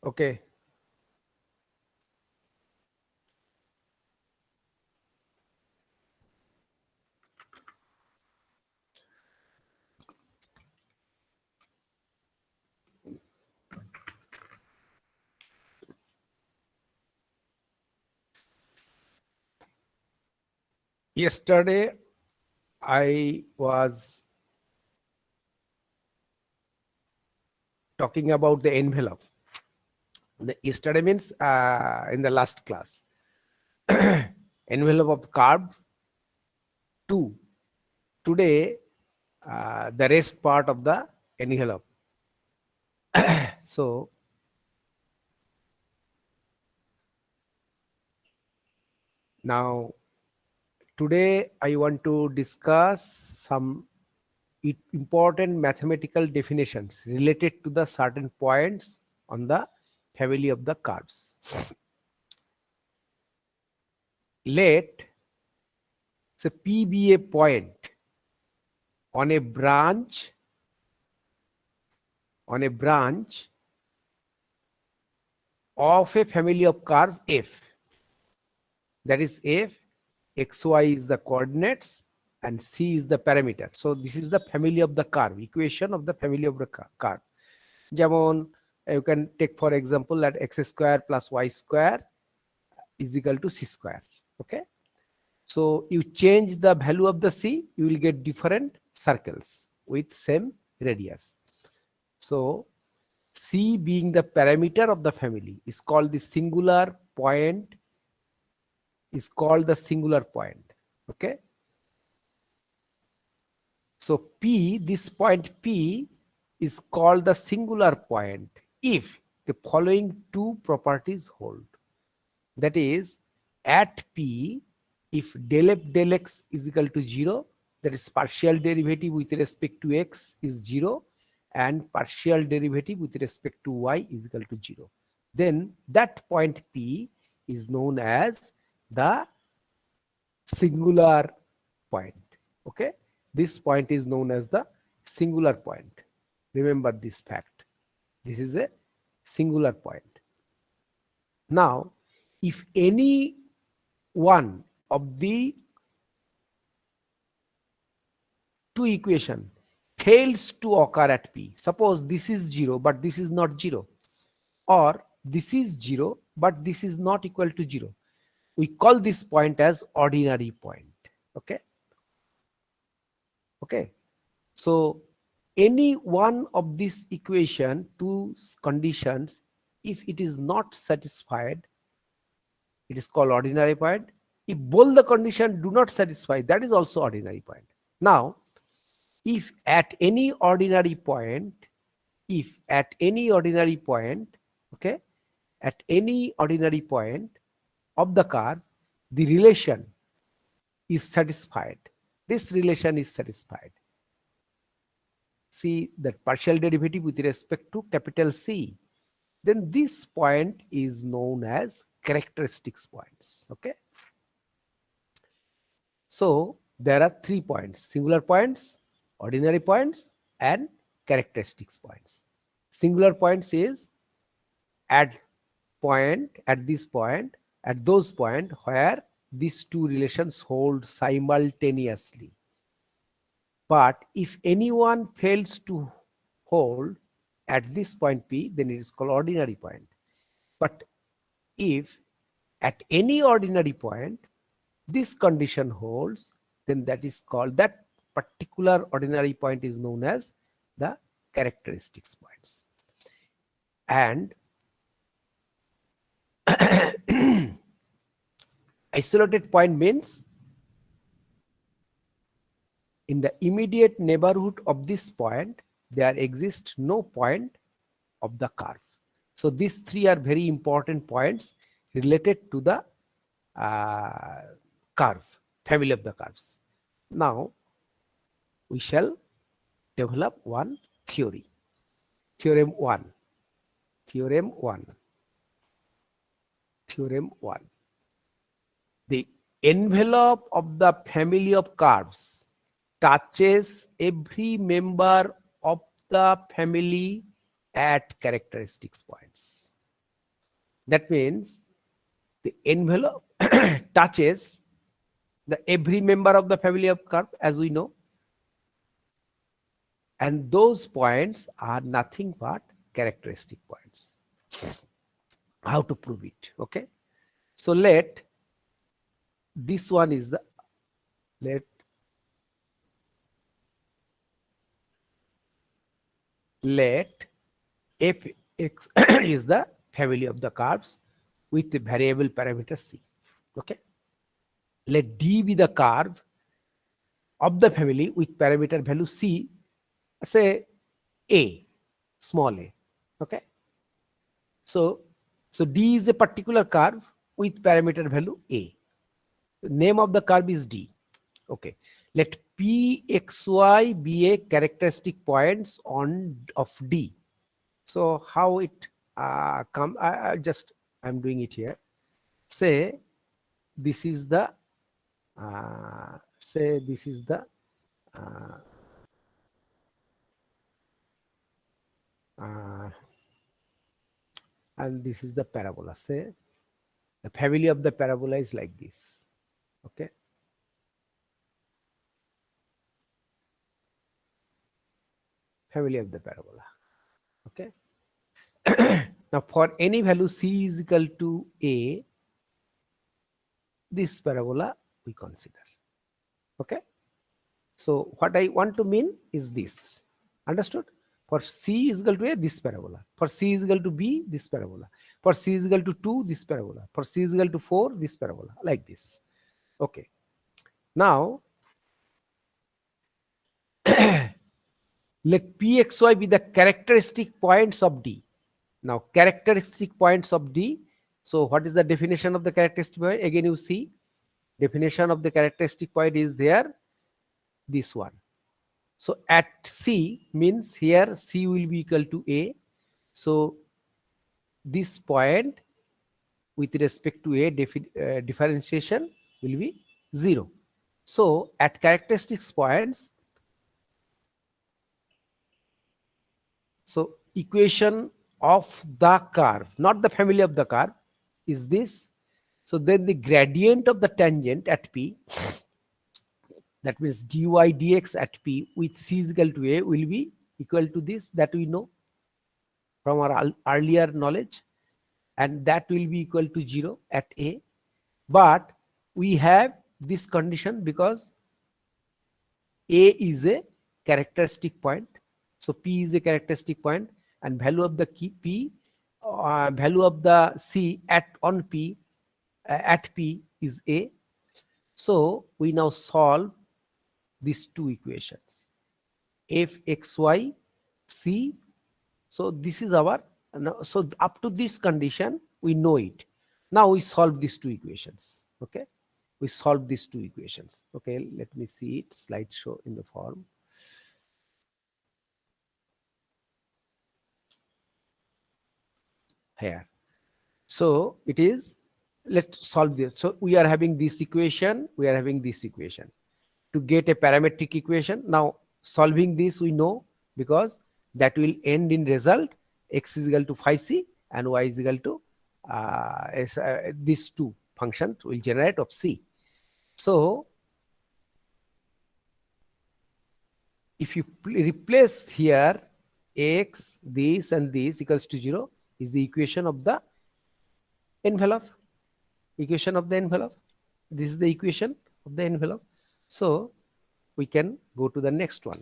Okay. Yesterday, I was talking about the envelope. Yesterday means in the last class. Envelope of curve 2. Today, the rest part of the envelope. So, now today I want to discuss some important mathematical definitions related to the certain points on the family of the curves. Let say P be a point on a branch of a family of curve f. That is f, xy is the coordinates and c is the parameter. So this is the family of the curve, equation of the family of the curve. Jamon, you can take for example that x square plus y square is equal to c square. Okay. So you change the value of the c, you will get different circles with same radius. So c being the parameter of the family is called the singular point, Okay. So P, this point P is called the singular point if the following two properties hold. That is, at P, if del f del x is equal to 0, that is partial derivative with respect to x is 0 and partial derivative with respect to y is equal to 0. Then that point P is known as the singular point. Okay. This point is known as the singular point. Remember this fact. This is a singular point. Now, if any one of the two equation fails to occur at P, suppose this is 0 but this is not 0, or this is 0 but this is not equal to 0, we call this point as ordinary point. Okay. Okay. So any one of this equation, two conditions, if it is not satisfied, it is called ordinary point. If both the conditions do not satisfy, that is also ordinary point. Now, if at any ordinary point, okay, at any ordinary point of the curve, the relation is satisfied. This relation is satisfied. See that partial derivative with respect to capital C, then this point is known as characteristics points. Okay. So there are 3 points: singular points, ordinary points, and characteristics points. Singular points is at those points where these two relations hold simultaneously. But if anyone fails to hold at this point P, then it is called ordinary point. But if at any ordinary point this condition holds, then that particular ordinary point is known as the characteristics points. And isolated point means in the immediate neighborhood of this point, there exists no point of the curve. So these 3 are very important points related to the curve, family of the curves. Now, we shall develop one theory. Theorem 1. The envelope of the family of curves touches every member of the family at characteristics points. That means the envelope touches the every member of the family of curve, as we know, and those points are nothing but characteristic points. How to prove it? Okay, so let this one is the let fx is the family of the curves with the variable parameter c. Okay, let d be the curve of the family with parameter value c, say a, small a. Okay, so d is a particular curve with parameter value a. The name of the curve is d. Okay, let pxy be a characteristic points on of d. So how it come? I'm doing it here. Say this is the uh, uh, and this is the parabola. Say the family of the parabola is like this. Okay, family of the parabola. Okay, now for any value c is equal to a, this parabola we consider. Okay, so what I want to mean is this. Understood? For c is equal to a, this parabola. For c is equal to b, this parabola. For c is equal to 2, this parabola. For c is equal to 4, this parabola. Like this. Okay. Now, let pxy be the characteristic points of d. Now, characteristic points of d. So, what is the definition of the characteristic point? Again, you see, definition of the characteristic point is there, this one. So, at c means here c will be equal to a. So, this point with respect to a differentiation will be 0. So, at characteristics points, so equation of the curve, not the family of the curve, is this. So, then the gradient of the tangent at P, that means dy dx at P with c is equal to a, will be equal to this, that we know from our earlier knowledge, and that will be equal to 0 at a. But we have this condition because a is a characteristic point. So P is a characteristic point, and value of the key P, value of the C on P, at P is A. So we now solve these two equations, fxy c. So this is our, so up to this condition we know it. Now we solve these two equations. Okay, we solve these two equations. Okay, let me see it, slideshow in the form. Here, so it is, let's solve this. So we are having this equation, we are having this equation to get a parametric equation. Now solving this we know, because that will end in result x is equal to phi c and y is equal to these two functions will generate of c. So if you replace here x, this and this equals to 0 is the equation of the envelope. Equation of the envelope. This is the equation of the envelope. So we can go to the next one.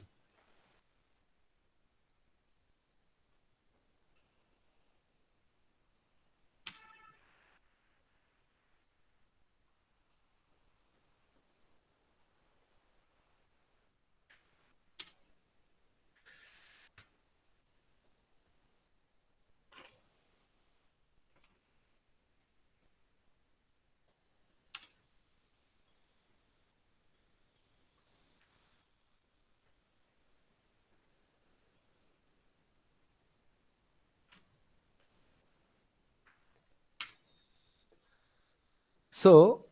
So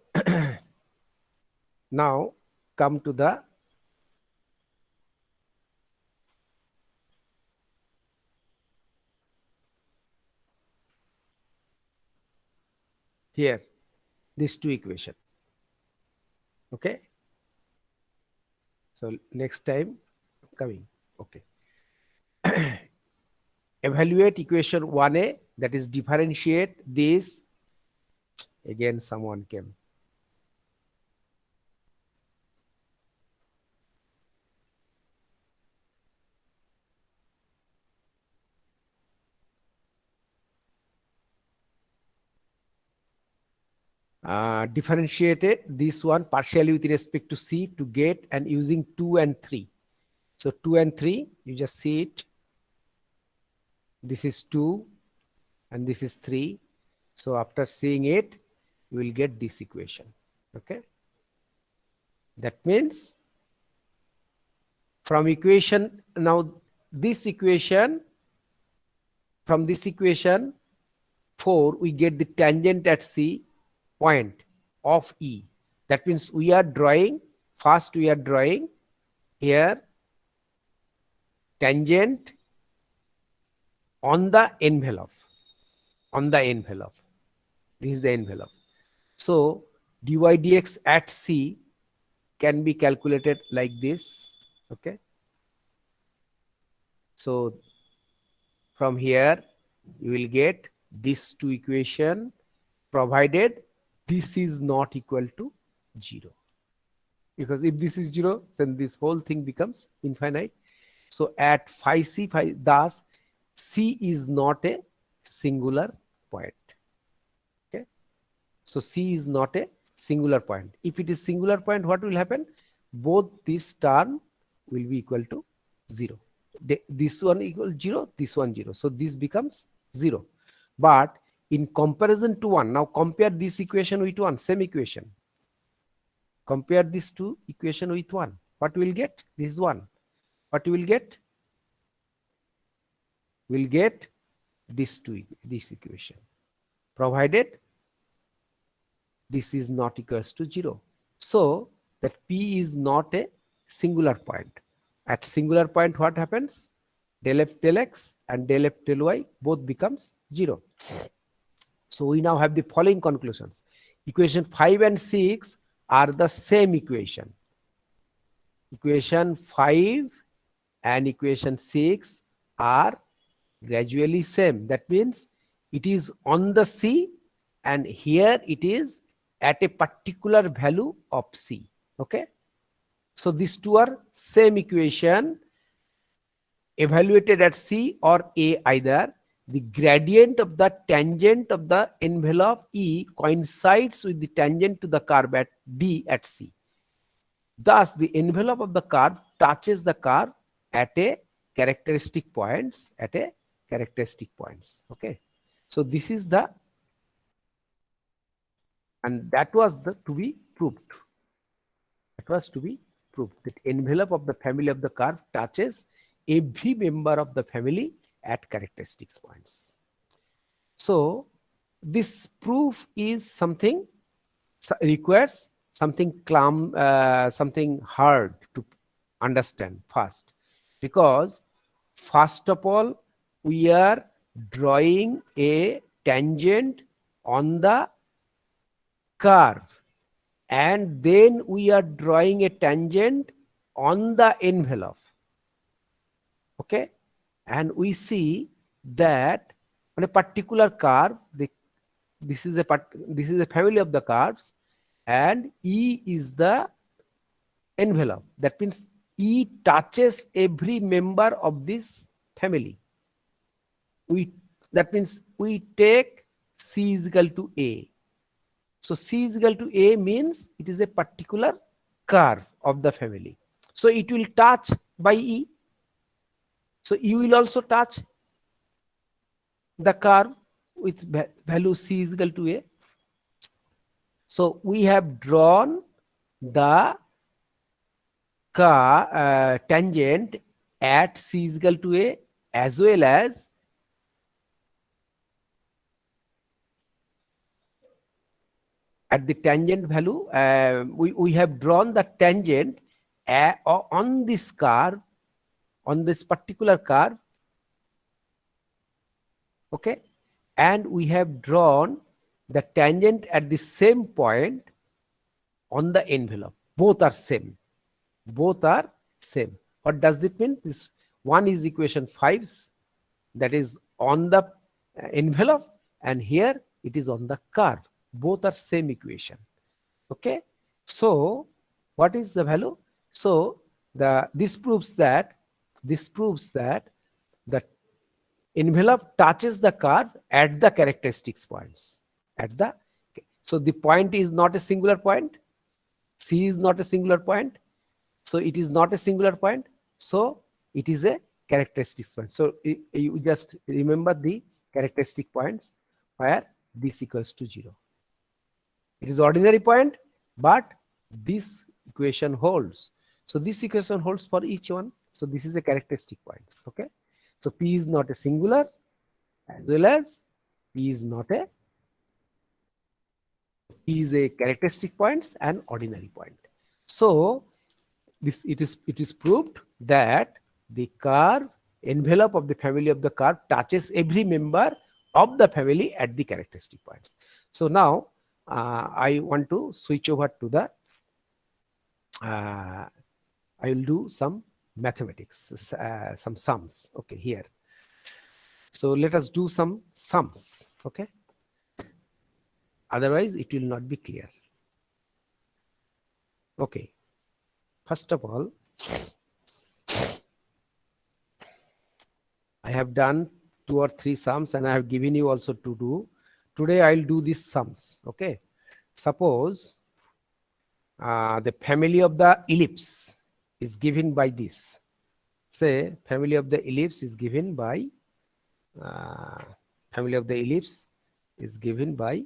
now come to the here, these two equation. Okay. So next time coming. Okay. Evaluate equation 1a, that is differentiate this. Again, someone came. Differentiated this one partially with respect to C to get and using 2 and 3. So 2 and 3, you just see it. This is 2 and this is 3. So after seeing it, you will get this equation. Okay. That means from equation, now this equation, from this equation 4, we get the tangent at C point of E. That means we are drawing, first we are drawing here tangent on the envelope, This is the envelope. So dy dx at C can be calculated like this. Okay. So from here you will get these two equation, provided this is not equal to 0. Because if this is 0, then this whole thing becomes infinite. So at phi C, thus C is not a singular point. Okay. So C is not a singular point. If it is singular point, what will happen? Both this term will be equal to 0. This one equal 0, this one 0. So this becomes 0. But in comparison to 1, now compare this equation with 1, same equation. Compare these two equation with 1. What will get? This is 1. What you will get? We'll get this equation, provided this is not equals to 0. So that P is not a singular point. At singular point, what happens? Del f del x and del f del y both becomes 0. So we now have the following conclusions. Equation 5 and 6 are the same equation. Equation 5 and equation 6 are gradually same. That means it is on the C and here it is at a particular value of C. Okay. So these two are same equation evaluated at C or A either. The gradient of the tangent of the envelope E coincides with the tangent to the curve at D at C. Thus, the envelope of the curve touches the curve at a characteristic points, Okay. So this is the, and that was the to be proved. That was to be proved that envelope of the family of the curve touches every member of the family at characteristics points. So this proof is something requires something something hard to understand first, because first of all we are drawing a tangent on the curve and then we are drawing a tangent on the envelope. Okay. And we see that on a particular curve, this is a family of the curves and E is the envelope. That means E touches every member of this family. That means we take C is equal to A. So C is equal to A means it is a particular curve of the family. So it will touch by E. So E will also touch the curve with value C is equal to A. So we have drawn the tangent at C is equal to A as well as at the tangent value. We have drawn the tangent on this curve, on this particular curve. Okay. And we have drawn the tangent at the same point on the envelope. Both are same. Both are same. What does that mean? This one is equation 5, that is on the envelope, and here it is on the curve. Both are same equation. Okay. So what is the value? So this proves that the envelope touches the curve at the characteristics points. So the point is not a singular point. C is not a singular point. So it is not a singular point. So it is a characteristics point. So you just remember the characteristic points where this equals to 0. It is ordinary point, but this equation holds. So this equation holds for each one. So this is a characteristic points. Okay. So P is not a singular, as well as P is a characteristic points and ordinary point. So it is proved that the curve envelope of the family of the curve touches every member of the family at the characteristic points. So now I want to switch over to the I will do some mathematics, some sums. Okay, here. So let us do some sums. Okay. Otherwise, it will not be clear. Okay. First of all, I have done 2 or 3 sums, and I have given you also to do. Today I will do these sums. Okay. Suppose the family of the ellipse is given by this. Say family of the ellipse is given by family of the ellipse is given by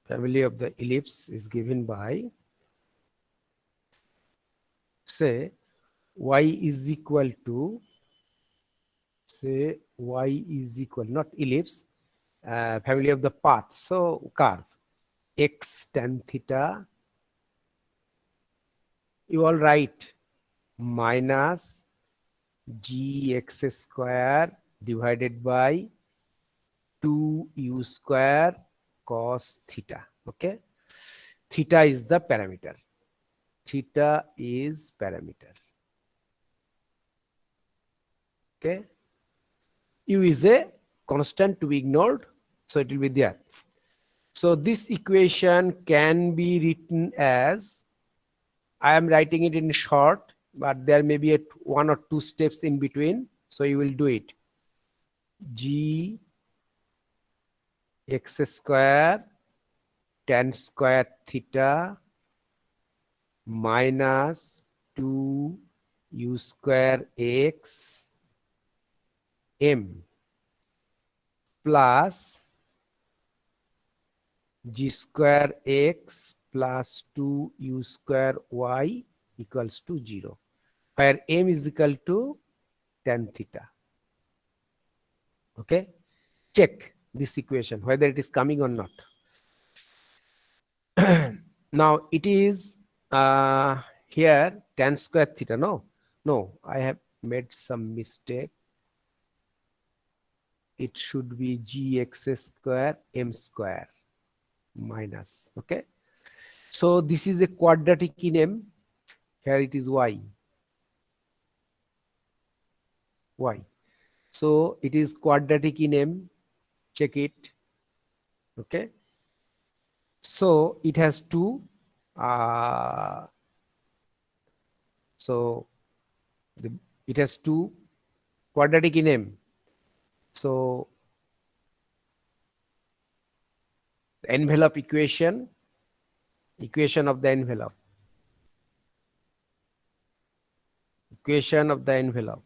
family of the ellipse is given by, say, y is equal to, say, y is equal, not ellipse, family of the path, so curve, x tan theta, you all write minus gx square divided by 2u square cos theta. Okay. Theta is the parameter. Theta is parameter. Okay. U is a constant to be ignored, so it will be there. So this equation can be written as, I am writing it in short, but there may be 1 or 2 steps in between. So you will do it. G x square tan square theta minus 2 u square x m plus g square x plus 2 u square y equals to 0, where m is equal to tan theta. Okay. Check this equation whether it is coming or not. Now it is here tan square theta. No, I have made some mistake. It should be gx square m square minus. Okay. So this is a quadratic in m. Here it is y. So it is quadratic in m. Check it. Okay. So it has 2. It has 2 quadratic in m. So the envelope equation of the envelope. Equation of the envelope.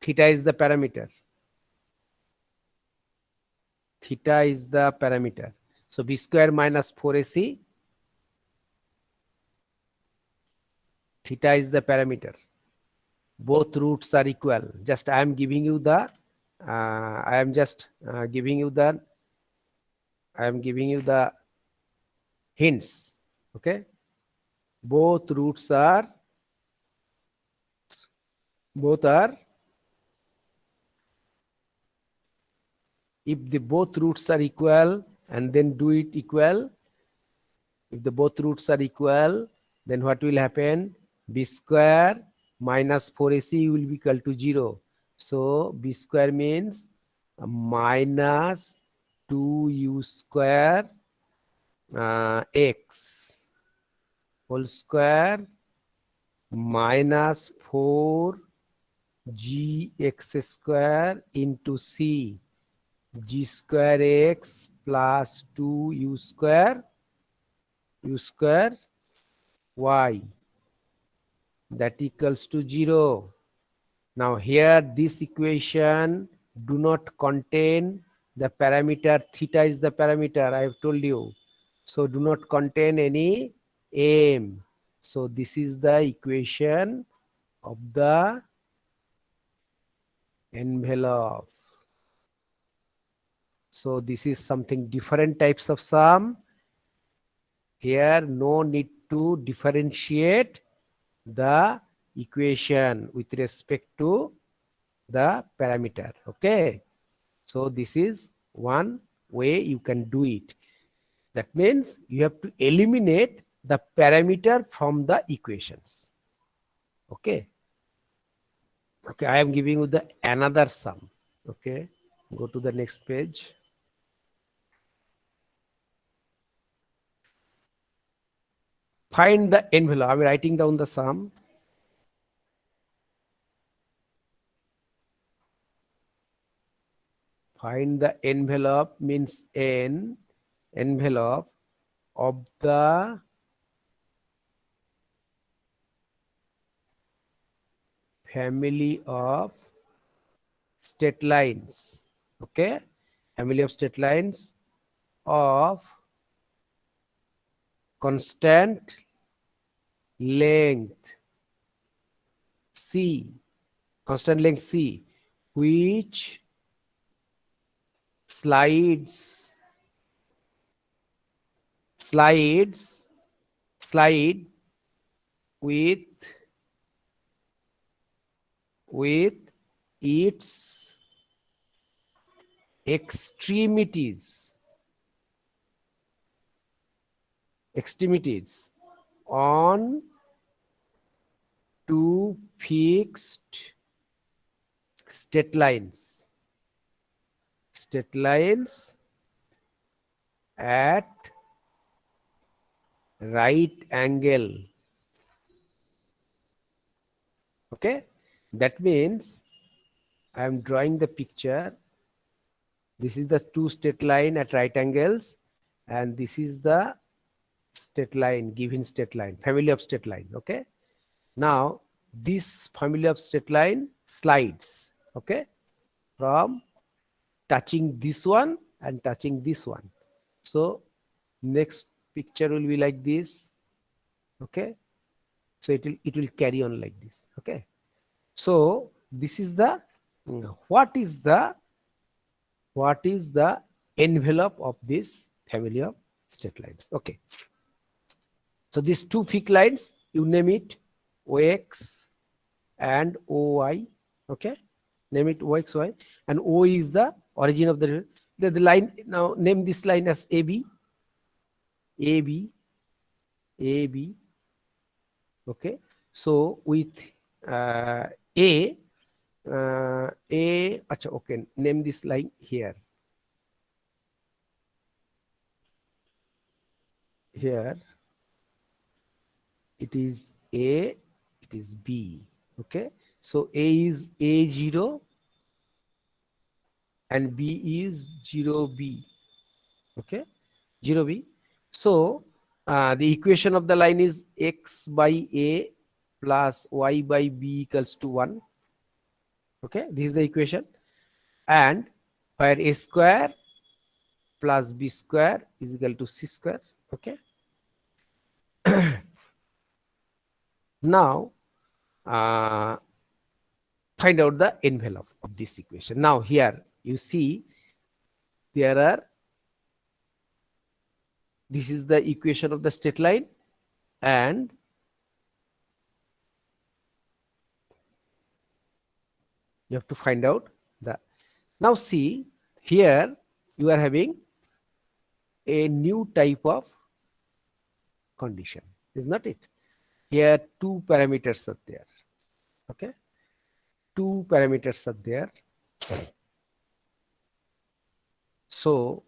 Theta is the parameter. Theta is the parameter. So b square minus 4ac. Theta is the parameter. Both roots are equal. Just I am giving you the giving you the hints. Okay, both roots are if the both roots are equal, and then do it equal. If the both roots are equal, then what will happen? B square minus 4ac will be equal to 0. So b square means minus 2u square x whole square minus 4gx square into c g square x plus 2u square y that equals to 0. Now here this equation do not contain the parameter theta is the parameter I have told you. So do not contain any m. So this is the equation of the envelope. So this is something different types of sum. Here no need to differentiate the equation with respect to the parameter. Okay, so this is one way you can do it. That means you have to eliminate the parameter from the equations. Okay, okay, I am giving you the another sum. Okay, go to the next page. Find the envelope. I'm writing down the sum. Find the envelope means n envelope of the family of state lines. Okay, family of state lines of constant length c, constant length c, which slide with its extremities on two fixed state lines at right angle. Okay, that means I am drawing the picture. This is the two state line at right angles, and this is the state line, given state line, family of state line. Okay, now this family of state line slides, okay, from touching this one and touching this one. So next picture will be like this. Okay, so it will carry on like this. Okay, so this is the what is the envelope of this family of state lines. Okay, so these two fixed lines, you name it OX and OY. Okay, name it OX, Y, and O is the origin of the line. Now name this line as AB. Okay, so with A, okay, name this line here. Here it is A, it is B. Okay, so A is A0 and B is 0B. Okay, 0B. So the equation of the line is X by A plus Y by B equals to 1. Okay, this is the equation. And where A square plus B square is equal to C square. Okay. Now find out the envelope of this equation. Now here you see there are This is the equation of the straight line, and you have to find out the. Now see, here you are having a new type of condition, is not it? Here two parameters are there. Okay, two parameters are there. So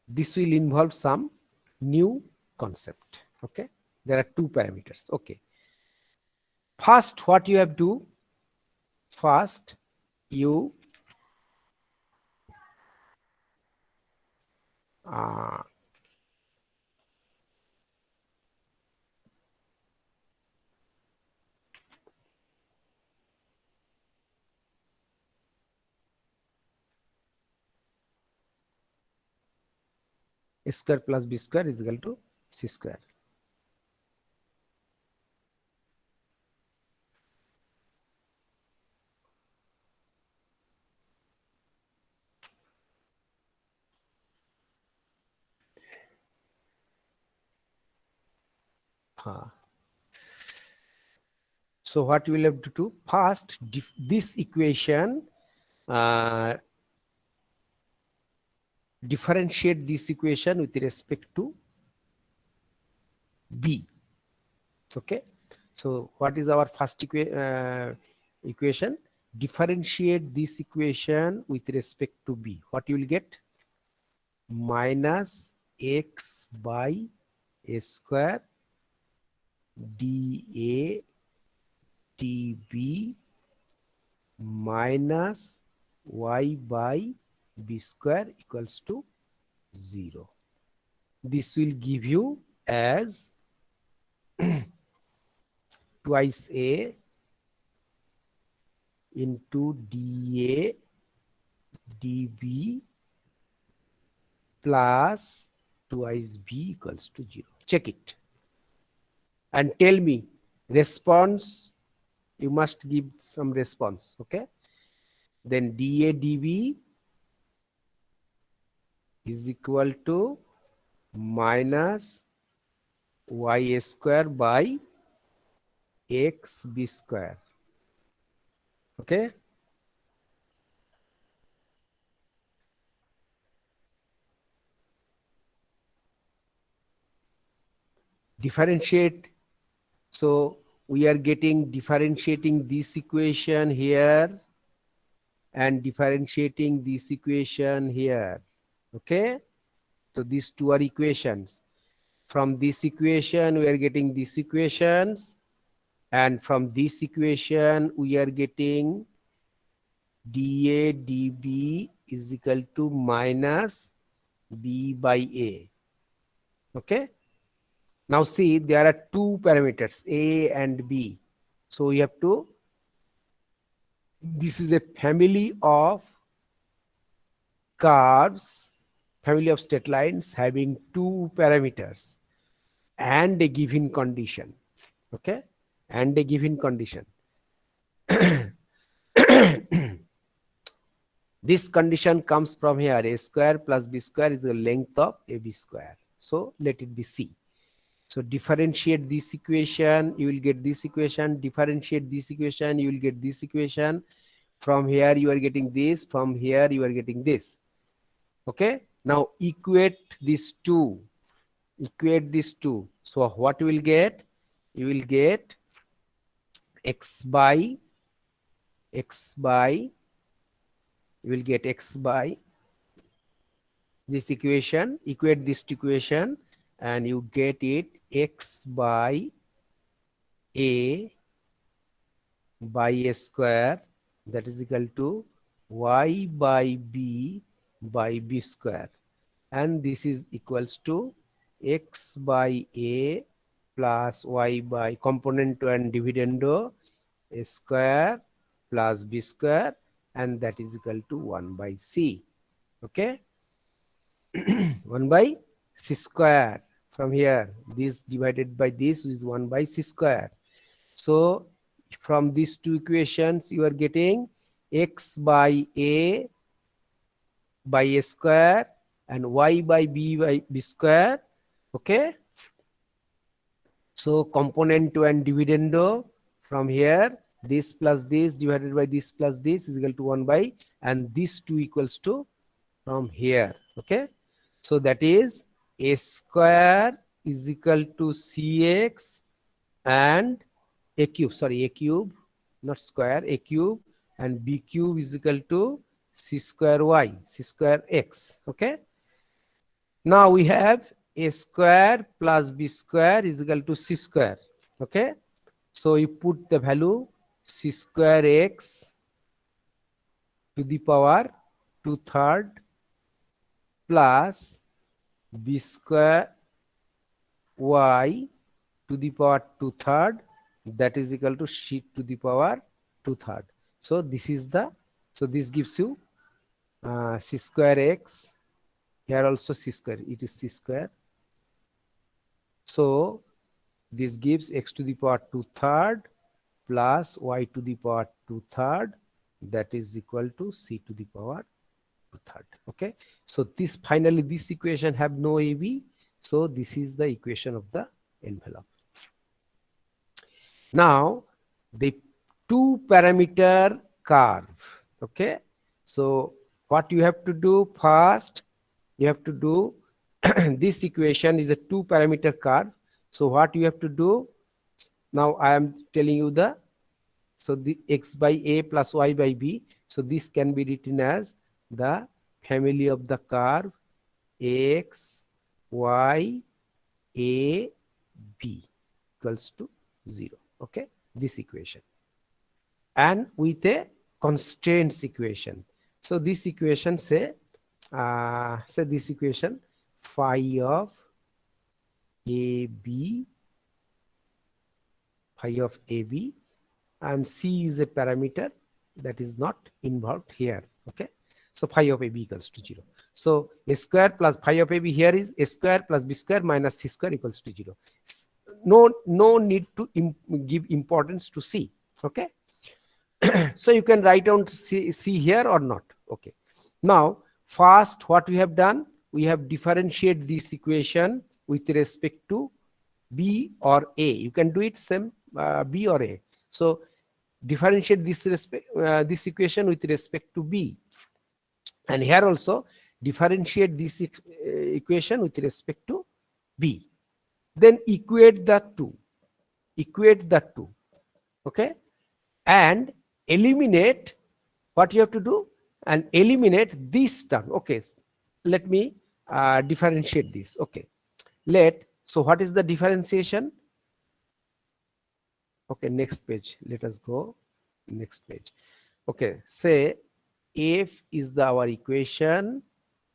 this will involve some new concept. Okay, there are two parameters. Okay, first what you have to do, first you a square plus b square is equal to c square. So what you will have to do, first this equation, differentiate this equation with respect to b. Okay, so what is our first equation? Differentiate this equation with respect to b. What you will get? Minus x by a square dA dB minus y by b square equals to 0. This will give you as twice a into dA dB plus twice b equals to 0. Check it and tell me response. You must give some response. Okay, then dA dB is equal to minus y square by x b square. Okay, differentiate. So we are getting differentiating this equation here and differentiating this equation here. Okay, so these two are equations. From this equation we are getting these equations, and from this equation we are getting dA dB is equal to minus b by a. Okay, now see, there are two parameters a and b, so we have to, this is a family of curves, family of straight lines having two parameters and a given condition. Okay, and a given condition. This condition comes from here, a square plus b square is the length of ab square. So let it be c. So differentiate this equation, you will get this equation. Differentiate this equation, you will get this equation. From here you are getting this, from here you are getting this. Okay, now equate these two. Equate these two. So what you will get? You will get x by, you will get x by this equation, equate this equation, and you get it x by a square, that is equal to y by b square, and this is equals to x by a plus y by component and dividendo a square plus b square, and that is equal to 1 by c. Okay, 1 by c square. From here, this divided by this is 1 by c square. So from these two equations you are getting x by a square and y by b square, Okay. So component 2 and dividendo from here, this plus this divided by this plus this is equal to 1 by, and this 2 equals to from here. Okay. So that is a square is equal to cx and a cube, sorry, a cube, not square, a cube, and b cube is equal to c square y, c square x. Okay. Now we have a square plus b square is equal to c square. Okay. So you put the value c square x to the power 2/3 plus b square y to the power 2/3, that is equal to c to the power 2/3. So this is the, so this gives you c square x, here also c square, it is c square. So this gives x to the power 2/3 plus y to the power 2/3, that is equal to c to the power 2/3. Okay. So this, finally this equation have no AB. So this is the equation of the envelope. Now the two parameter curve. Okay. So what you have to do first, you have to do this equation is a two parameter curve. So what you have to do now, I am telling you the, so the x by a plus y by b. So this can be written as the family of the curve x, y, a, b equals to 0. Okay, this equation, and with a constraints equation. So this equation say this equation phi of AB, phi of AB, and C is a parameter that is not involved here. Okay. So phi of AB equals to 0. So a square plus phi of AB here is a square plus b square minus c square equals to 0. No need to give importance to C. Okay. So you can write down C here or not. Okay. Now first what we have done, we have differentiate this equation with respect to B or A. You can do it same B or A. So differentiate this equation with respect to B, and here also differentiate this equation with respect to B. Then equate the two. Okay, and eliminate, what you have to do, and eliminate this term. Okay, let me differentiate this. Okay, so what is the differentiation? Okay, next page, let us go next page. Okay, say f is our equation,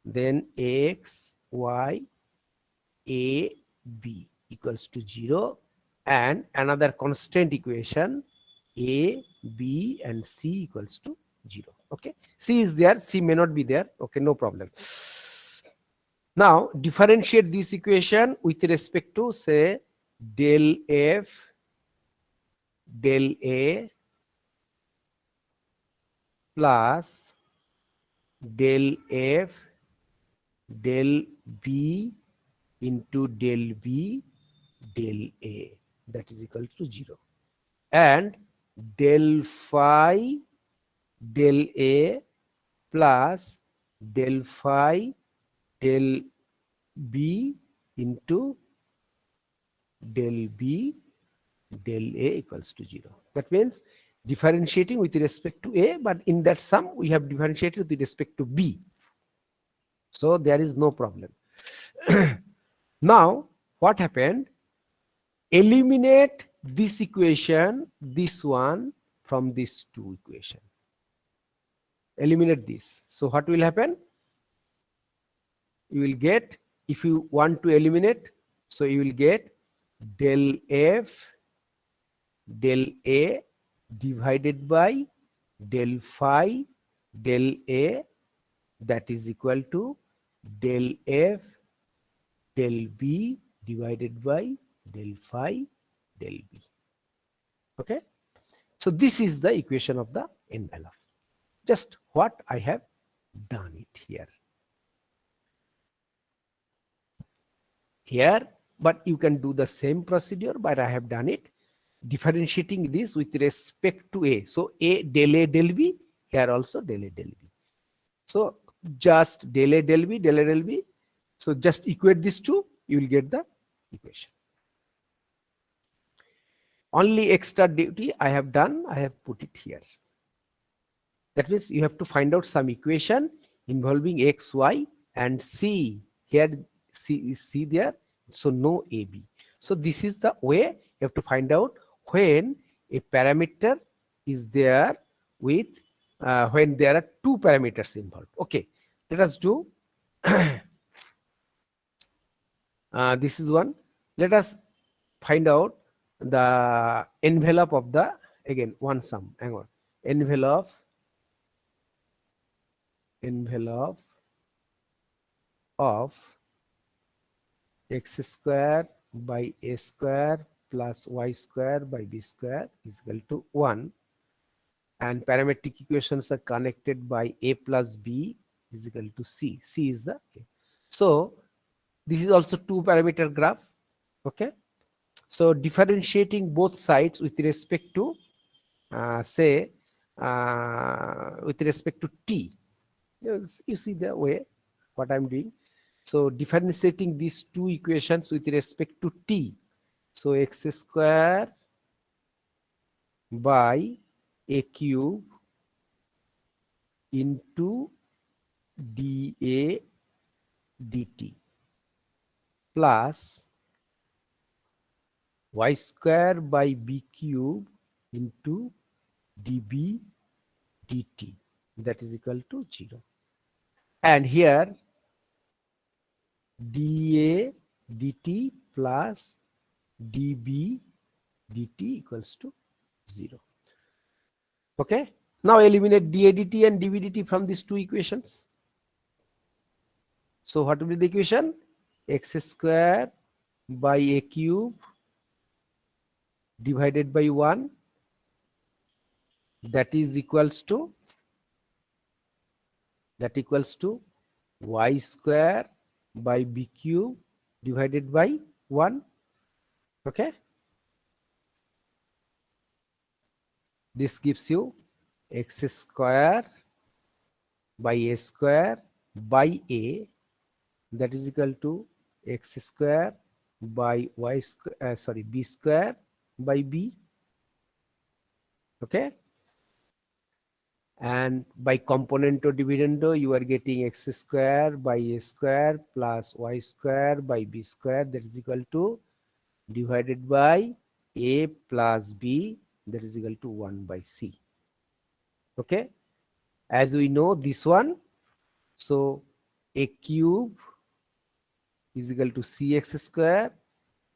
then x, y, a, b equals to 0, and another constant equation a, b, and c equals to 0. Okay, c is there, c may not be there. Okay, no problem. Now differentiate this equation with respect to, say, del f, del a plus del f, del b into del b, del a, that is equal to 0, and del phi, del a plus del phi, del b into del b, del a equals to 0. That means differentiating with respect to a, but in that sum we have differentiated with respect to b. So there is no problem. Now what happened? Eliminate this equation, this one, from this two equation. Eliminate this. So what will happen? You will get, if you want to eliminate, so you will get del f, del a divided by del phi, del a, that is equal to del f, del b divided by del phi, del b. Okay. So this is the equation of the envelope. Just what I have done it here. here, but you can do the same procedure, but I have done it differentiating this with respect to A. So A del B, here also del A del B. So just del A del B, del A del B. So just equate these two, you will get the equation. Only extra duty I have done, I have put it here. That means you have to find out some equation involving x, y, and c. Here c is c there, so no AB. So this is the way you have to find out when a parameter is there with when there are two parameters involved. Okay, let us do this is one. Let us find out the envelope of the, again one sum, hang on, envelope of x square by a square plus y square by b square is equal to 1, and parametric equations are connected by a plus b is equal to c. C is the a. So this is also two parameter graph. Okay, so differentiating both sides with respect to say with respect to t. You see the way what I'm doing. So differentiating these two equations with respect to t. So x square by a cube into dA dt plus y square by b cube into dB dt, that is equal to 0. And here dA dt plus dB dt equals to 0. Okay, now eliminate dA dt and dB dt from these two equations. So what will be the equation? X square by a cube divided by 1, that equals to y square by b cube divided by 1. Okay, this gives you x square by a square by a, that is equal to x square by y square, b square by b. Okay, and by componendo dividendo you are getting x square by a square plus y square by b square, that is equal to divided by a plus b, that is equal to 1 by c. Okay, as we know this one, so a cube is equal to cx square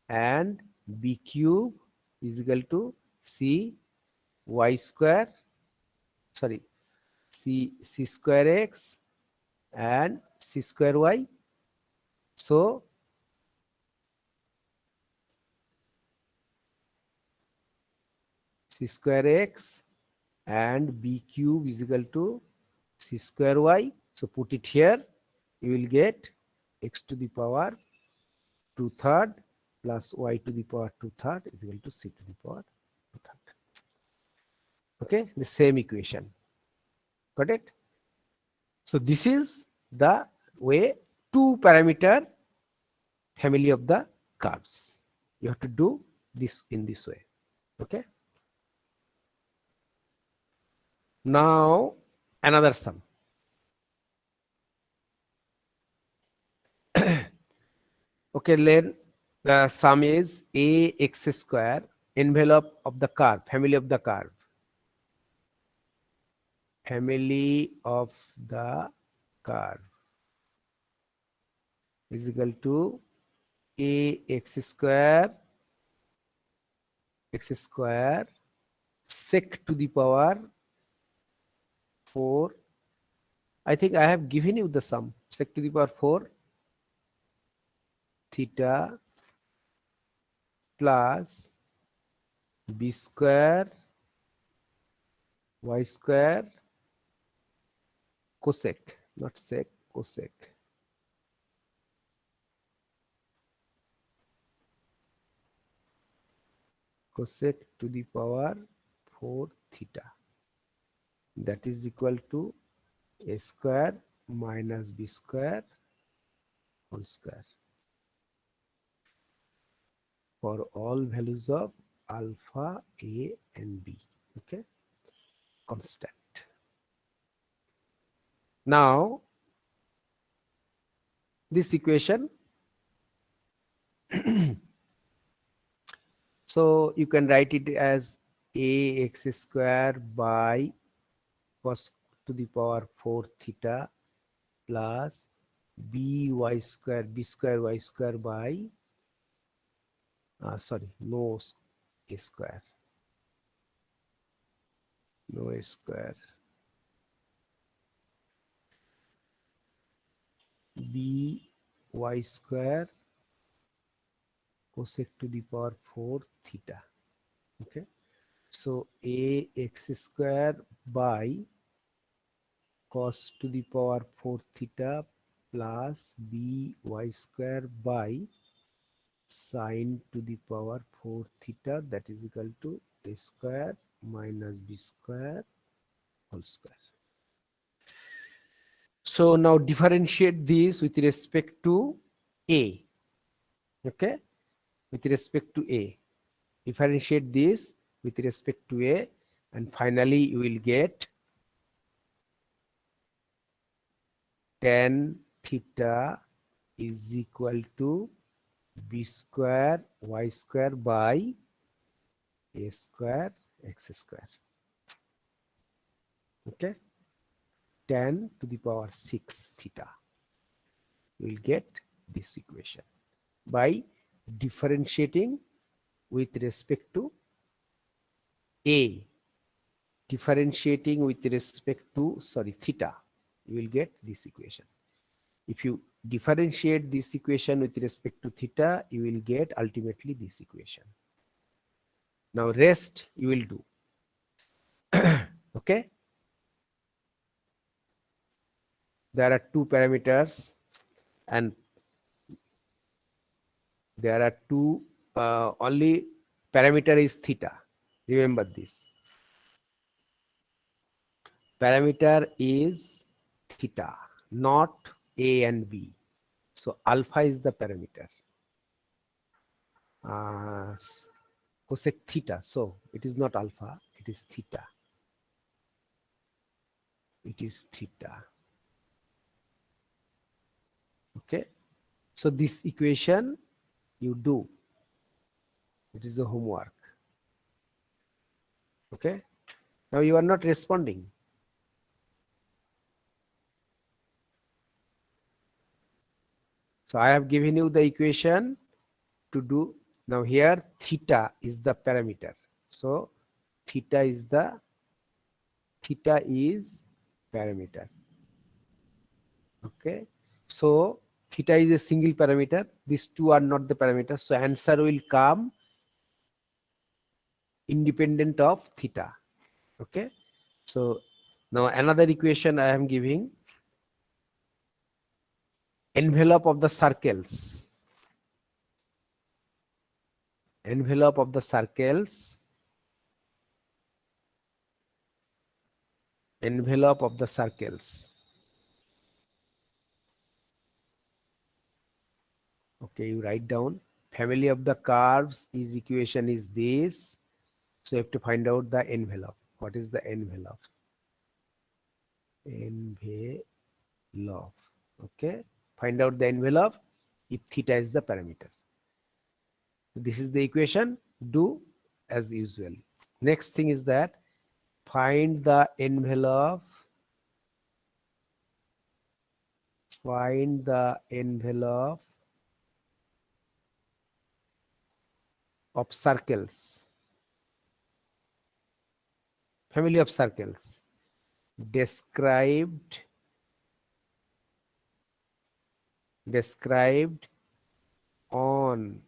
and b cube is equal to c y square, c square x and c square y. So c square x and b cube is equal to c square y. So put it here, you will get x to the power 2/3 plus y to the power 2/3 is equal to c to the power 2/3. Okay, the same equation. Got it? So this is the way two parameter family of the curves. You have to do this in this way. Okay. Now another sum. Okay, then the sum is ax square, envelope of the curve, family of the curve. Family of the curve is equal to ax square sec to the power 4. I think I have given you the sum, sec to the power 4 theta plus b square y square cosec, not sec, cosec cosec to the power 4 theta, that is equal to a square minus b square whole square for all values of alpha, a and b. Okay, constant. Now this equation, so you can write it as a x square by cos to the power 4 theta plus b square y square by sorry, no a square, no a square, b y square cosec to the power 4 theta. Okay, so a x square by cos to the power 4 theta plus b y square by sine to the power 4 theta, that is equal to a square minus b square whole square. So now differentiate this with respect to a. Okay, with respect to a, differentiate this with respect to a, and finally you will get tan theta is equal to b square y square by a square x square. Okay, tan to the power 6 theta. You will get this equation by differentiating with respect to a, differentiating with respect to, sorry, theta, you will get this equation. If you differentiate this equation with respect to theta, you will get ultimately this equation. Now rest you will do. Okay, there are two parameters and there are two only parameter is theta. Remember this, parameter is theta, not a and b. So alpha is the parameter, cosec theta, so it is not alpha, it is theta, it is theta. Okay, so this equation you do, it is the homework. Okay, now you are not responding. So I have given you the equation to do. Now here theta is the parameter, so theta is parameter. Okay, so theta is a single parameter, these two are not the parameters, so answer will come independent of theta. Okay, so now another equation I am giving, envelope of the circles, envelope of the circles, envelope of the circles. Okay, you write down family of the curves is equation is this, so you have to find out the envelope. What is the envelope? Envelope. Okay, find out the envelope if theta is the parameter. This is the equation, do as usual. Next thing is that find the envelope, find the envelope of circles, family of circles described on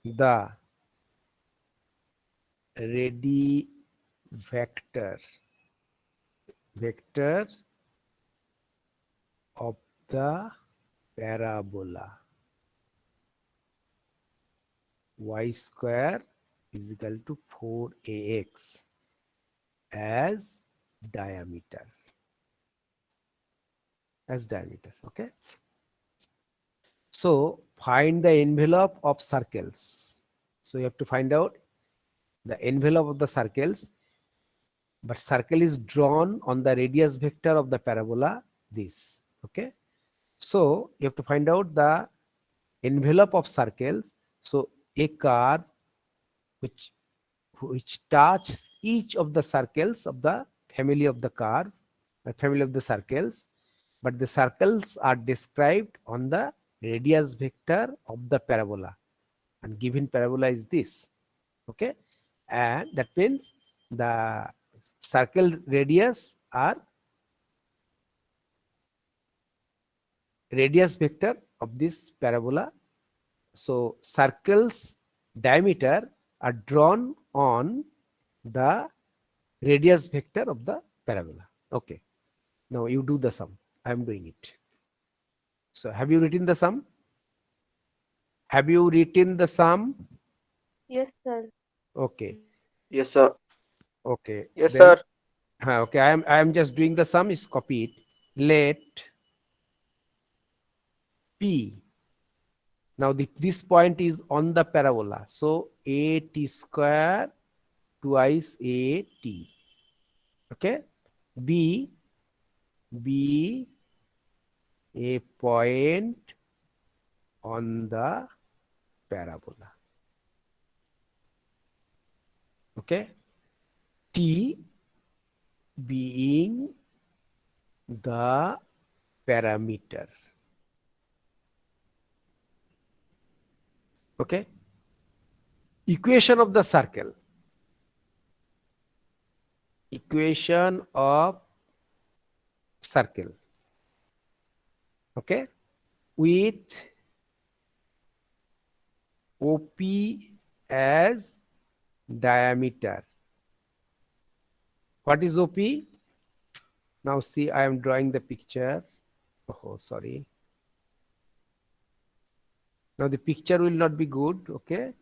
the ready vector of the parabola y square is equal to 4ax as diameter. Okay. So find the envelope of circles. So you have to find out the envelope of the circles, but circle is drawn on the radius vector of the parabola this. Okay. So you have to find out the envelope of circles. So a curve which touch each of the circles of the family of the curve, family of the circles, but the circles are described on the radius vector of the parabola, and given parabola is this. Okay, and that means the circle radius are radius vector of this parabola. So circles diameter are drawn on the radius vector of the parabola. Okay, now you do the sum. I am doing it. So have you written the sum? Have you written the sum? Yes, sir. Okay. Yes, sir. Okay. Yes, Then sir. okay, I am just doing the sum is copied. Let P. Now this point is on the parabola. So AT square twice AT. Okay. B a point on the parabola. Okay. T being the parameter. Okay. Equation of the circle. Equation of circle. Okay. With OP as diameter. What is OP? Now see, I am drawing the picture. Oh, sorry. Now the picture will not be good. Okay.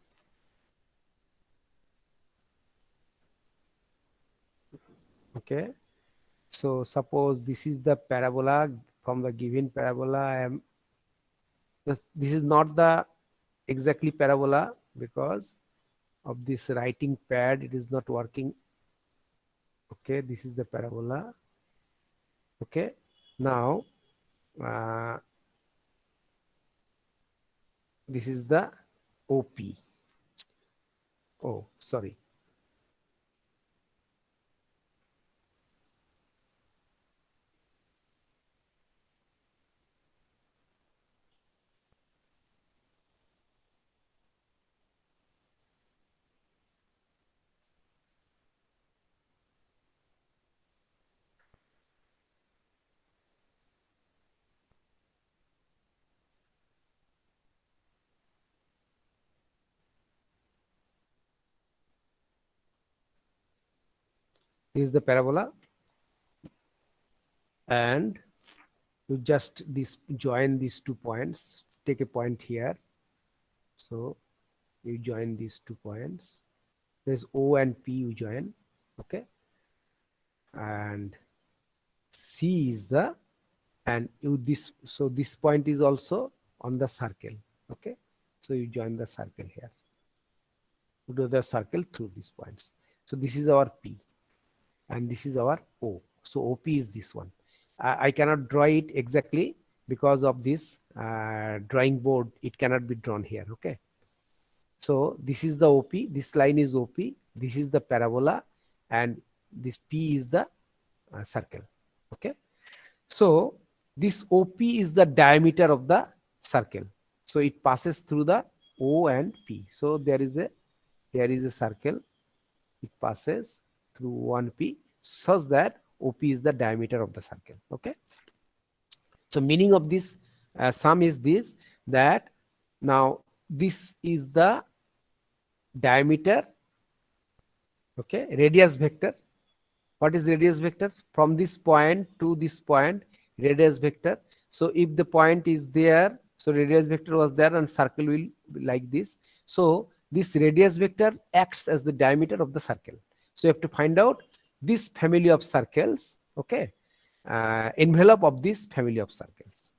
Okay. So suppose this is the parabola. From the given parabola, this is not the exactly parabola because of this writing pad, it is not working. Okay, this is the parabola. Okay, now this is the OP. Oh, sorry. This is the parabola, and you just join these 2 points. Take a point here. So you join these 2 points. There's O and P you join. Okay, and C is the, and you this, so this point is also on the circle. Okay, so you join the circle here. You do the circle through these points. So this is our P, and this is our O. So OP is this one. I cannot draw it exactly because of this drawing board. It cannot be drawn here. Okay. So this is the OP. This line is OP. This is the parabola, and this P is the circle. Okay. So this OP is the diameter of the circle. So it passes through the O and P. So there is a circle. It passes through 1P such that OP is the diameter of the circle. Okay. So meaning of this sum is this, that now this is the diameter. Okay. Radius vector. What is radius vector? From this point to this point, radius vector. So if the point is there, so radius vector was there and circle will be like this. So this radius vector acts as the diameter of the circle. So you have to find out this family of circles, okay, envelope of this family of circles.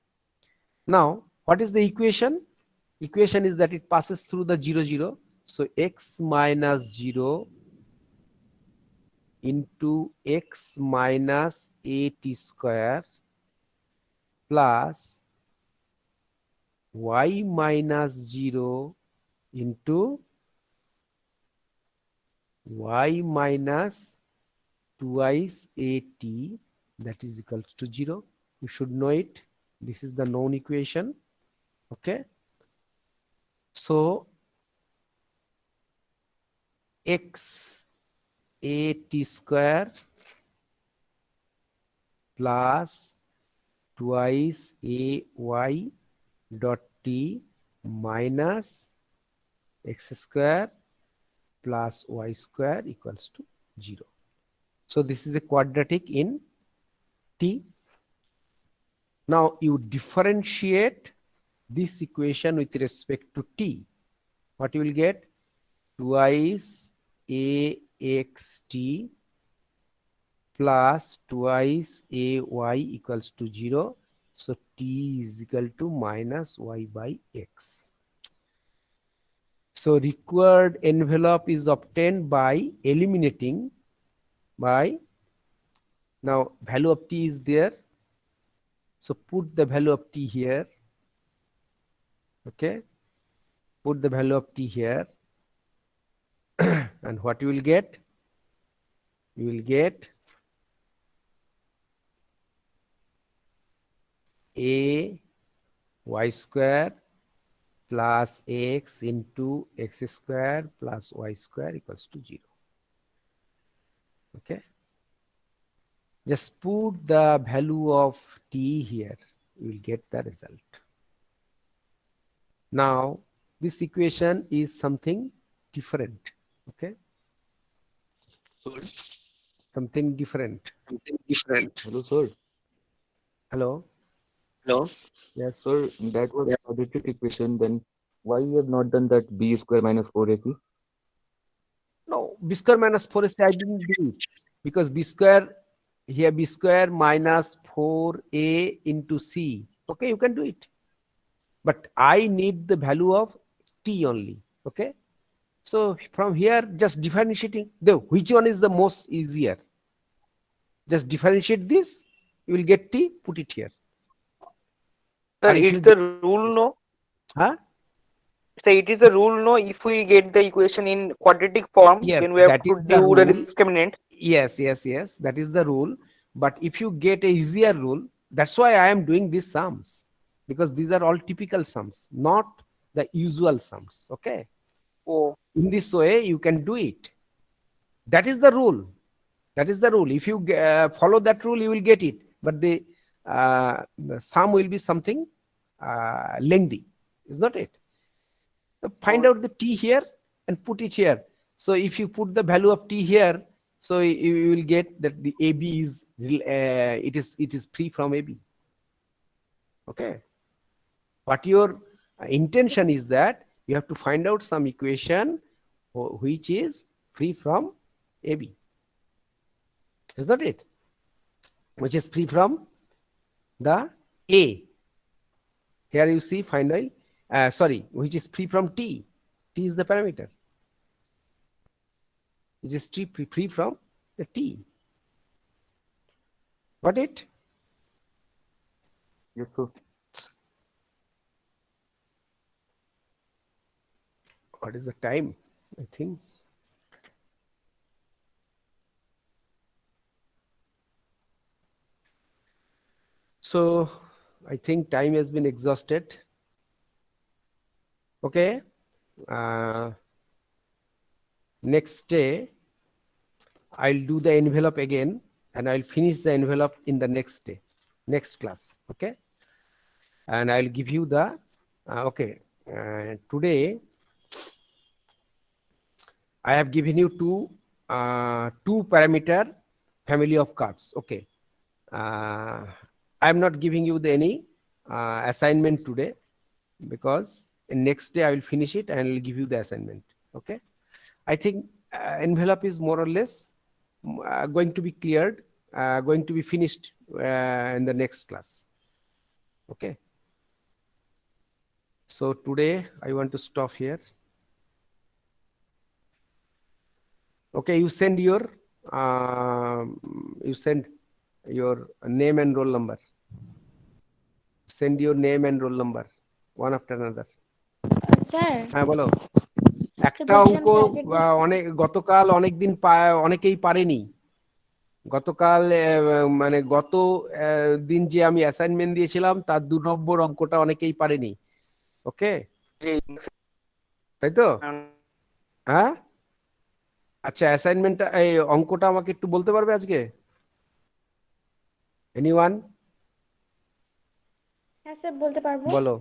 Now, what is the equation? Equation is that it passes through the 0, 0. So x minus 0 into x minus a t square plus y minus 0 into y minus twice at, that is equal to 0. You should know it. This is the known equation. Okay. So x a t square plus twice a y dot t minus x square plus y square equals to 0. So this is a quadratic in t. Now you differentiate this equation with respect to t. What you will get? Twice axt plus twice ay equals to 0. So t is equal to minus y by x. So required envelope is obtained by eliminating by, now value of t is there. So put the value of t here. Okay. Put the value of t here. And what you will get? You will get a y square plus x into x square plus y square equals to 0. Okay. Just put the value of t here. You will get the result. Now, this equation is something different. Okay. Sir, Something different. something different. Hello, sir. Hello. Hello. Yes. Sir, that was Yes. quadratic equation. Then why you have not done that b square minus 4ac? No, b square minus 4ac I didn't do it because b square here, b square minus 4a into c. Okay, you can do it. But I need the value of t only. Okay. So from here, just differentiating the which one is the most easier. Just differentiate this, you will get t, put it here. Sir, Or if it's you the rule, no? huh? So it is the rule, no? If we get the equation in quadratic form, Yes, then we have that to is the do the rule. discriminant. Yes, yes, yes. That is the rule. But if you get a easier rule, that's why I am doing these sums, because these are all typical sums, not the usual sums. Okay. Oh, In this way, you can do it. That is the rule. That is the rule. If you follow that rule, you will get it. But the sum will be something lengthy, is not it? Find oh, out the t here and put it here. So if you put the value of t here, so you will get that the AB is it is free from AB. Okay. What your intention is that you have to find out some equation which is free from AB. Is that it? Which is free from the A. Here you see finally, which is free from T. T is the parameter. It is free from the T. Got it? Yes, sir. What is the time? I think. So I think time has been exhausted. Okay. Next day, I'll do the envelope again and I'll finish the envelope in the next day, next class. Okay. And I'll give you the, today I have given you two parameter family of curves. Okay. I'm not giving you any assignment today because next day I will finish it and I'll give you the assignment. Okay, I think envelope is more or less going to be cleared, going to be finished in the next class. Okay, so today I want to stop here. Okay, you send your name and roll number. Send your name and roll number one after another. Sir হ্যাঁ বলো। একটা বলছিলাম অঙ্ক যে আগের দিন গতকাল অনেকদিন অনেকেই পারেনি। গতকাল মানে গত দিন যে আমি অ্যাসাইনমেন্ট দিয়েছিলাম তার 2 নম্বর অঙ্কটা অনেকেই পারেনি। ওকে, তাই তো? হ্যাঁ, আচ্ছা, অ্যাসাইনমেন্টটা এই অঙ্কটা আমাকে একটু বলতে পারবে আজকে? এনিওয়ান? হ্যাঁ স্যার বলতে পারবো। বলো,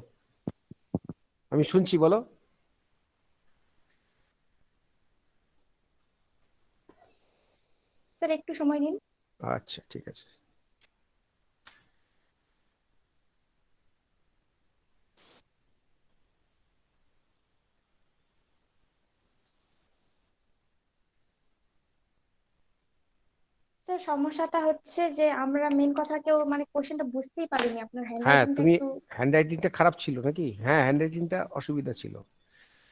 আমি শুনছি, বলো। স্যার একটু সময় দিন। আচ্ছা, ঠিক আছে। স্যার সমস্যাটা হচ্ছে যে আমরা মেন কথা কেউ মানে কোশ্চেনটা বুঝতেই পারিনি, আপনার হ্যাঁ, হ্যান্ডরাইটিংটা তুমি একটু। হ্যান্ডরাইটিংটা খারাপ ছিল নাকি? হ্যাঁ, হ্যান্ডরাইটিংটা অসুবিধা ছিল,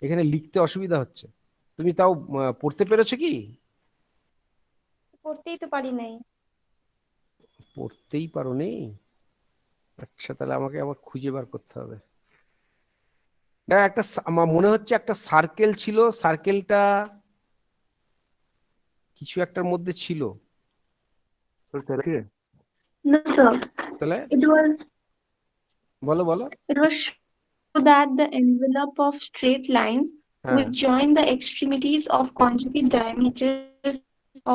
এখানে লিখতে অসুবিধা হচ্ছে। তুমি তাও পড়তে পেরেছো কি? পড়তেই তো পারি নাই। পড়তেই পারোনি? আচ্ছা, তাহলে আমাকে আবার খুঁজে বার করতে হবে। না, আমার মনে হচ্ছে একটা সার্কেল ছিল, সার্কেলটা কিছু একটার মধ্যে ছিল। No, sir. তাহলে বলো বলো। It was so that the envelope of straight lines হ্যাঁ, which join the extremities of conjugate diameters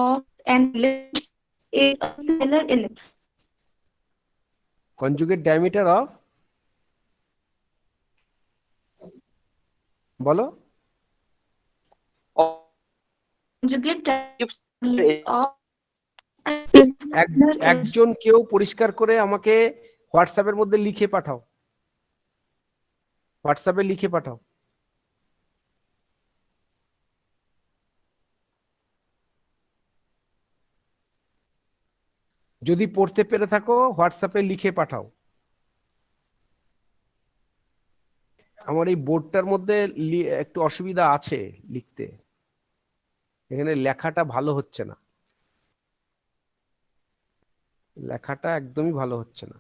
of an ellipse is a scalar ellipse. Conjugate diameter of, বলো। Conjugate Ellipse. diameters of একজন কেউ পরিষ্কার করে আমাকে হোয়াটসঅ্যাপের মধ্যে লিখে পাঠাও, হোয়াটসঅ্যাপে লিখে পাঠাও। যদি পড়তে পেরে থাকো হোয়াটসঅ্যাপে লিখে পাঠাও। আমার এই বোর্ডটার মধ্যে একটু অসুবিধা আছে লিখতে, এখানে লেখাটা ভালো হচ্ছে না, লেখাটা একদমই ভালো হচ্ছে না।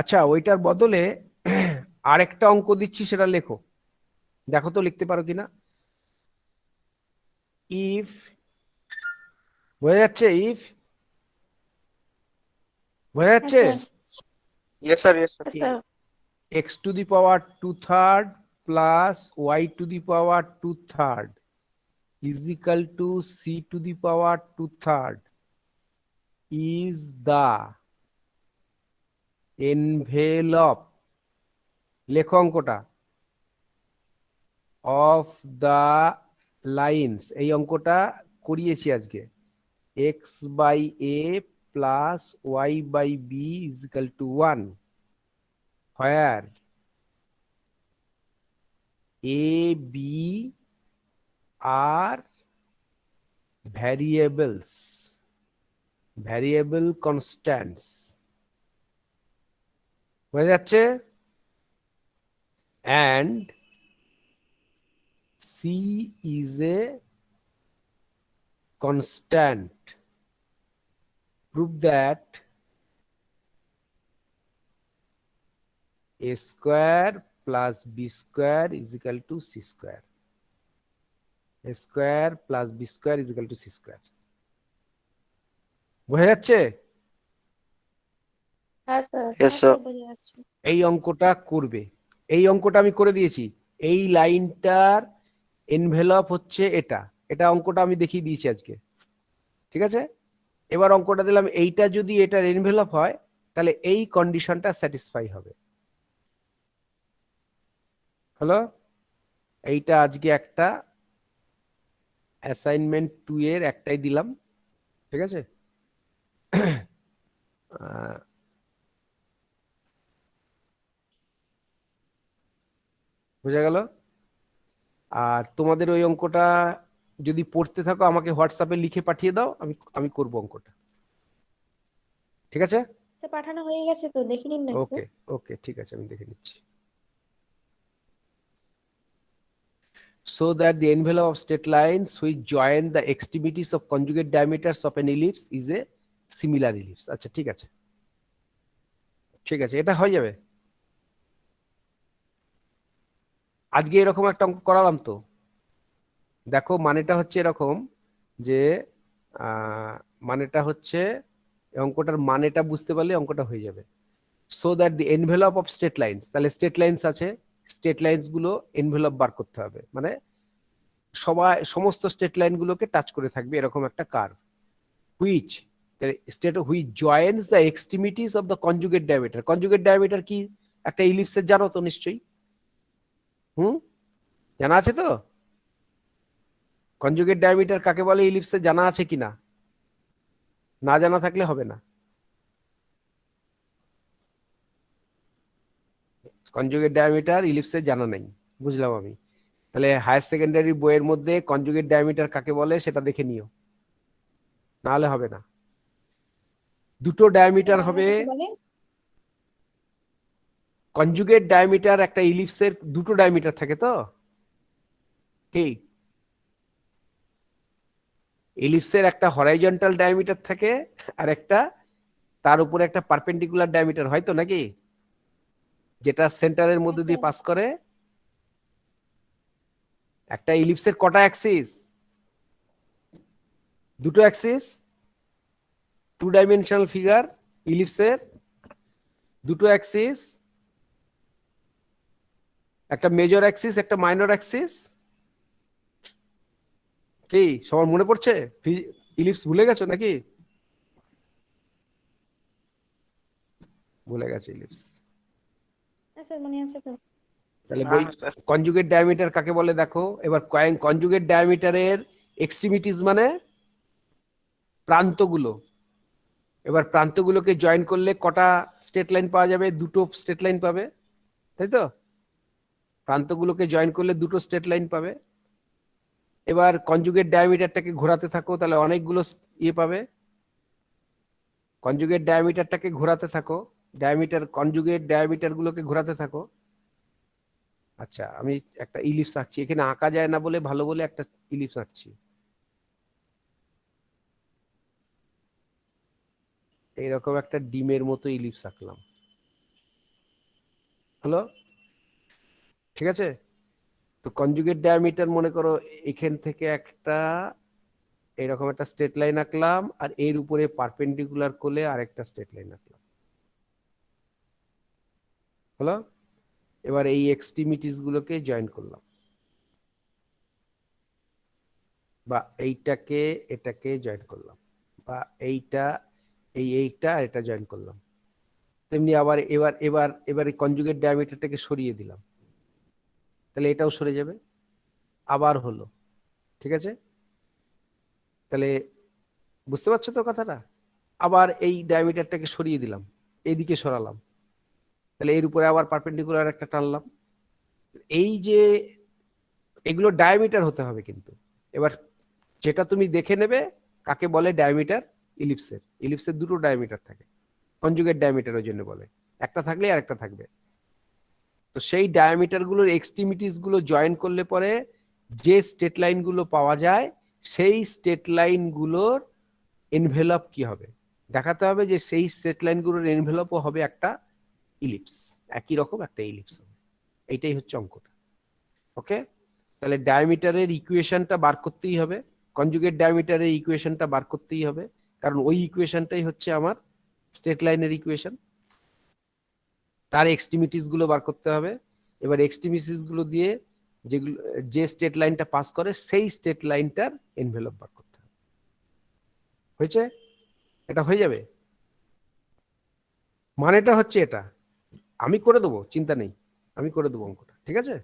আচ্ছা, ওইটার বদলে আরেকটা অঙ্ক দিচ্ছি, সেটা লেখো, দেখো তো লিখতে পারো কিনা। ইফ, বোঝা যাচ্ছে? ইফ বোঝা হ্যাঁ যাচ্ছে? Sir. Yes, sir. Yes, sir. sir. X to the power 2/3 plus Y to the power 2/3 is equal to c to the power 2/3 is the envelope, লেখো অঙ্কটা, of the lines। এই অঙ্কটা করিয়েছি আজকে। x by a plus y by b is equal to 1, where a b are variables, variable constants। বোঝা যাচ্ছে? and c is a constant, prove that a square plus b square is equal to c square, a square plus b square is equal to c square। বোঝা যাচ্ছে? Yes, sir. Yes, sir. বোঝা যাচ্ছে। এই অঙ্কটা করবে, এই অঙ্কটা আমি করে দিয়েছি। এই লাইনটার এনভেলপ হচ্ছে এটা, এটা অঙ্কটা আমি দেখিয়ে দিয়েছি আজকে, ঠিক আছে? এবার অঙ্কটা দিলাম, এইটা যদি এটার এনভেলপ হয় তাহলে এই কন্ডিশনটা স্যাটিসফাই হবে। হলো? এইটা আজকে একটা অ্যাসাইনমেন্ট 2 এর একটাই দিলাম, ঠিক আছে? বোঝা গেল? আর তোমাদের ওই অঙ্কটা যদি পড়তে থাকো আমাকে হোয়াটসঅ্যাপে লিখে পাঠিয়ে দাও, আমি আমি করব অঙ্কটা, ঠিক আছে? স্যার পাঠানো হয়ে গেছে তো, দেখে নিন না একটু। ওকে ওকে, ঠিক আছে, আমি দেখে নিচ্ছি। So that the envelope of straight lines which join the extremities of conjugate diameters of an ellipse is a similar ellipse. আচ্ছা ঠিক আছে, ঠিক আছে, এটা হয়ে যাবে। আজকে এরকম একটা অঙ্ক করালাম তো, দেখো মানেটা হচ্ছে এরকম যে মানেটা হচ্ছে অঙ্কটার মানেটা বুঝতে পারলে অঙ্কটা হয়ে যাবে। So that the envelope of straight lines, তাহলে স্ট্রেট লাইনস আছে, স্ট্রেট লাইনস গুলো এনভেলপ বার করতে হবে, মানে সমস্ত স্ট্রেট লাইন গুলোকে টাচ করে থাকবে এরকম একটা curve, which which Joints the extremities of the conjugate diameter. Conjugate diameter কি একটা ইলিপসের জানো তো নিশ্চয়ই? জানা আছে তো? কনজুগেট ডায়ামিটার কাকে বলে ইলিপসে জানা আছে কিনা? না জানা থাকলে হবে না। কনজুগেট ডায়ামিটার ইলিপসে জানা নেই, বুঝলাম আমি। তাহলে হায়ার সেকেন্ডারি বইয়ের মধ্যে কনজুগেট ডায়ামিটার কাকে বলে সেটা দেখে নিও, না হলে হবে না। দুটো ডায়ামিটার হবে। বাংলাতে কি বলে? কনজুগেট ডায়ামিটার একটা ইলিপসের দুটো ডায়ামিটার থাকে তো, ঠিক? ইলিপসের একটা হরাইজন্টাল ডায়ামিটার থাকে আর একটা তার উপরে একটা পারপেন্ডিকুলার ডায়ামিটার হয় তো, নাকি? যেটা সেন্টারের মধ্যে দিয়ে পাস করে। একটা ইলিপসের কটা অ্যাক্সিস? দুটো অ্যাক্সিস, 2 ডাইমেনশনাল ফিগার। ইলিপসের দুটো অ্যাক্সিস, একটা মেজর অ্যাক্সিস একটা মাইনর অ্যাক্সিস। কি সবার মনে পড়ছে? ইলিপস ভুলে গেছো নাকি? ভুলে গেছে ইলিপস? হ্যাঁ স্যার, মনে আছে তো। তাহলে বই কনজুগেট ডায়ামিটার কাকে বলে দেখো এবার। কনজুগেট ডায়ামিটারের এক্সট্রিমিটিস মানে প্রান্তগুলো। এবার প্রান্তগুলোকে জয়েন করলে কটা স্ট্রেট লাইন পাওয়া যাবে? দুটো স্ট্রেট লাইন পাবে, তাই তো? প্রান্তগুলোকে জয়েন করলে দুটো স্ট্রেট লাইন পাবে। এবার কনজুগেট ডায়ামিটারটাকে ঘোরাতে থাকো, তাহলে অনেকগুলো ইয়ে পাবে। কনজুগেট ডায়ামিটারটাকে ঘোরাতে থাকো, কনজুগেট ডায়ামিটার গুলোকে ঘোরাতে থাকো। আচ্ছা, আমি একটা ইলিপস আঁকছি, এখানে আঁকা যায় না বলে ভালো বলে একটা ইলিপস আঁকছি। এইরকম একটা ডিমের মতো ইলিপস আঁকলাম, হলো? ঠিক আছে? তো কনজুগেট ডায়ামিটার মনে করো এখান থেকে একটা এরকম একটা স্ট্রেট লাইন আঁকলাম, আর এর উপরে পারপেন্ডিকুলার কোলে আরেকটা স্ট্রেট লাইন আঁকলাম, হলো? এবার এই এক্সট্রিমিটিস গুলোকে জয়েন করলাম, বা এইটাকে এটাকে জয়েন করলাম, বা এইটা আর এটা জয়েন করলাম। তেমনি আবার এবার এই কনজুগেট ডায়ামিটারটাকে সরিয়ে দিলাম, তাহলে এটাও সরে যাবে, আবার হলো। ঠিক আছে? তাহলে বুঝতে পারছো তো কথাটা? আবার এই ডায়ামিটারটাকে সরিয়ে দিলাম, এইদিকে সরালাম, তাহলে এর উপরে আবার পারপেন্ডিকুলার একটা টানলাম। এই যে এগুলো ডায়ামিটার হতে হবে কিন্তু। এবার যেটা তুমি দেখে নেবে কাকে বলে ডায়ামিটার ইলিপসের। ইলিপসের দুটো ডায়ামিটার থাকে, কনজুগেট ডায়ামিটার ওই জন্য বলে, একটা থাকলে আর একটা থাকবে। তো সেই ডায়ামিটার গুলোর এক্সট্রিমিটিস গুলো জয়েন করলে পরে যে স্ট্রেট লাইন গুলো পাওয়া যায়, সেই স্ট্রেট লাইন গুলোর এনভেলপ কি হবে দেখাতে হবে, যে সেই স্ট্রেট লাইন গুলোর এনভেলপও হবে একটা ইলিপস, একই রকম একটা ইলিপস হবে। এইটাই হচ্ছে অঙ্কটা। ওকে? তাহলে ডায়ামিটারের ইকুয়েশনটা বার করতেই হবে, কনজুগেট ডায়ামিটারের ইকুয়েশনটা বার করতেই হবে, কারণ ওই ইকুয়েশনটাই হচ্ছে আমার স্ট্রেট লাইনের ইকুয়েশন। তার এক্সট্রিমিটিস গুলো বার করতে হবে। এবার এক্সট্রিমিটিস গুলো দিয়ে যেগুলো যে স্ট্রেট লাইনটা পাস করে সেই স্ট্রেট লাইনটার এনভেলপ বার করতে হবে। হয়েছে? এটা হয়ে যাবে। মানেটা হচ্ছে এটা, আমি করে দেবো, চিন্তা নেই, আমি করে দেবো অঙ্কটা, ঠিক আছে?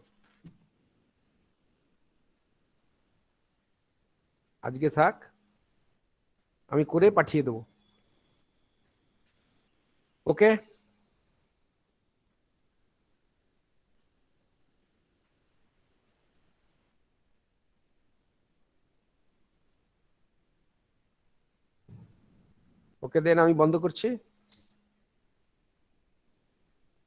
আজকে থাক, আমি করে পাঠিয়ে দেবো। ওকে, ওকে দেন আমি বন্ধ করছি।